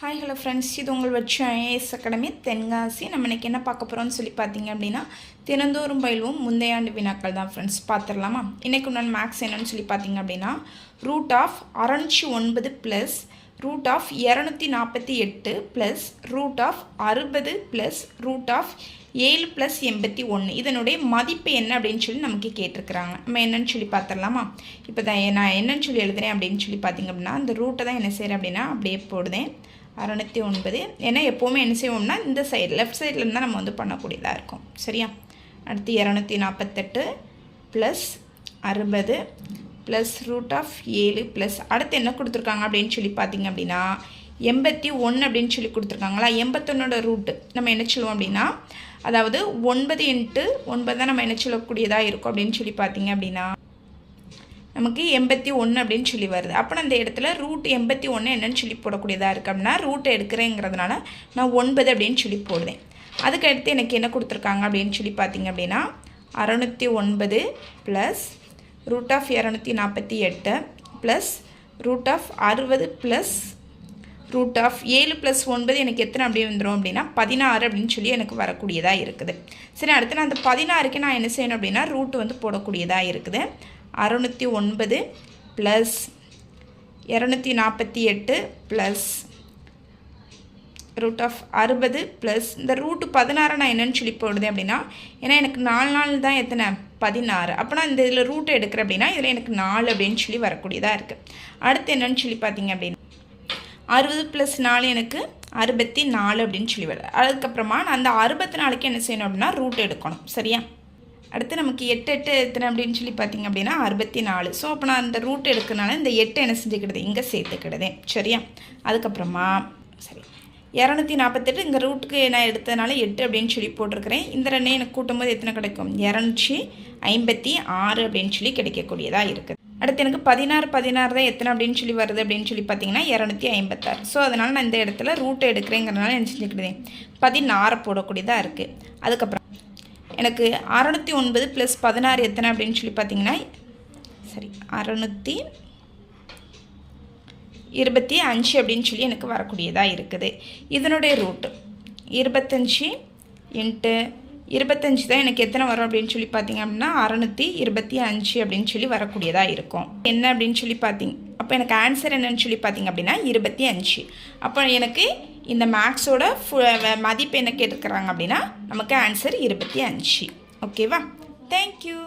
Hi hello friends, இது உங்கள் வச்சு ஐஏஎஸ் அகாடமி தென்காசி. நம்ம இன்றைக்கி என்ன பார்க்க போகிறோம்னு சொல்லி பார்த்தீங்க அப்படின்னா, தினந்தோறும் பயில்வோம் முந்தைய ஆண்டு வினாக்கள் தான் ஃப்ரெண்ட்ஸ். பார்த்துடலாமா? இன்றைக்கு உண்டான மேக்ஸ் என்னன்னு சொல்லி பார்த்தீங்க அப்படின்னா, root of 609 plus root of 248 plus root of 60 plus root of 7 plus 81 இதனுடைய மதிப்பு என்ன அப்படின்னு சொல்லி நமக்கு கேட்டிருக்கிறாங்க. நம்ம என்னன்னு சொல்லி பார்த்துடலாமா? இப்போ தான் நான் என்னன்னு சொல்லி எழுதுறேன் அப்படின்னு சொல்லி பார்த்தீங்க அப்படின்னா, அந்த ரூட்டை தான் என்ன செய்கிறேன் அப்படின்னா அப்படியே போடுதேன் 609. ஏன்னா எப்போவுமே என்ன செய்வோம்னா இந்த சைடு லெஃப்ட் சைட்லேருந்து தான் நம்ம வந்து பண்ணக்கூடியதாக இருக்கும். சரியா? அடுத்து 248 plus 60 plus root of 7 plus அடுத்து என்ன கொடுத்துருக்காங்க அப்படின்னு சொல்லி பார்த்தீங்க அப்படின்னா 81 அப்படின்னு சொல்லி கொடுத்துருக்காங்களா. 81ஓட ரூட்டு நம்ம என்ன சொல்லுவோம் அப்படின்னா, அதாவது 9 × 9 தான் நம்ம என்ன சொல்லக்கூடியதாக இருக்கும் அப்படின்னு சொல்லி பார்த்தீங்க அப்படின்னா நமக்கு 81 அப்படின்னு சொல்லி வருது. அப்போ அந்த இடத்துல ரூட் 81 என்னன்னு சொல்லி போடக்கூடியதாக இருக்குது அப்படின்னா, ரூட் எடுக்கிறேங்கிறதுனால நான் 9 அப்படின்னு சொல்லி போடுவேன். அதுக்கு அடுத்து எனக்கு என்ன கொடுத்துருக்காங்க அப்படின்னு சொல்லி பார்த்தீங்க அப்படின்னா 609 plus root of 248 plus root of 60 plus root of 7 + 9 எனக்கு எத்தனை அப்படி வந்துடும் அப்படின்னா 16 அப்படின்னு சொல்லி எனக்கு வரக்கூடியதாக இருக்குது. சரி, அடுத்து நான் அந்த 16க்கு நான் என்ன செய்யணும் அப்படின்னா ரூட்டு வந்து போடக்கூடியதாக இருக்குது. 609 plus 248 plus root of 60 plus இந்த ரூட்டு 16 நான் என்னென்னு சொல்லி போடுதேன் அப்படின்னா, ஏன்னா எனக்கு 4 நாள் தான் எத்தனை 16. அப்போ நான் இந்த இதில் ரூட்டை எடுக்கிறேன் அப்படின்னா இதில் எனக்கு 4 அப்படின்னு சொல்லி வரக்கூடியதாக இருக்குது. அடுத்து என்னென்னு சொல்லி பார்த்தீங்க அப்படின்னா 60 + 4 எனக்கு 64 அப்படின்னு சொல்லி வருது. அதுக்கப்புறமா நான் அந்த 64க்கு என்ன செய்யணும் அப்படின்னா ரூட் எடுக்கணும். சரியா? அடுத்து நமக்கு 8 எத்தனை அப்படின்னு சொல்லி பார்த்தீங்க அப்படின்னா 64. ஸோ அப்போ நான் அந்த ரூட் எடுக்கிறனால இந்த 8 என்ன செஞ்சுக்கிடுது இங்கே சேர்த்துக்கிடுதேன். சரியா? அதுக்கப்புறமா சரி 248 இங்கே ரூட்டுக்கு நான் எடுத்ததுனால 8 அப்படின்னு சொல்லி போட்டிருக்கிறேன். இந்த ரெண்டையும் எனக்கு கூட்டும்போது எத்தனை கிடைக்கும் 256 அப்படின்னு சொல்லி கிடைக்கக்கூடியதாக இருக்குது. அடுத்து எனக்கு 16 தான் எத்தனை அப்படின்னு சொல்லி வருது அப்படின்னு சொல்லி பார்த்தீங்கன்னா 256. ஸோ அதனால் நான் இந்த இடத்துல ரூட்டை எடுக்கிறேங்கிறதுனால என்ன செஞ்சுக்கிடுதேன் 16 போடக்கூடியதாக இருக்குது. அதுக்கப்புறம் எனக்கு 609 + 16 எத்தனை அப்படின்னு சொல்லி பார்த்தீங்கன்னா சரி 625 அப்படின்னு சொல்லி எனக்கு வரக்கூடியதாக இருக்குது. இதனுடைய ரூட்டு 25 × 25 தான் எனக்கு எத்தனை வரும் அப்படின்னு சொல்லி பார்த்தீங்க அப்படின்னா 625 அப்படின்னு சொல்லி வரக்கூடியதாக இருக்கும். என்ன அப்படின்னு சொல்லி பார்த்தீங்க அப்போ எனக்கு ஆன்சர் என்னன்னு சொல்லி பார்த்தீங்க அப்படின்னா 25. அப்போ எனக்கு இந்த மேக்ஸோட மதிப்பு என்ன கேட்டுருக்குறாங்க அப்படின்னா நமக்கு ஆன்சர் 25. ஓகேவா? தேங்க்யூ.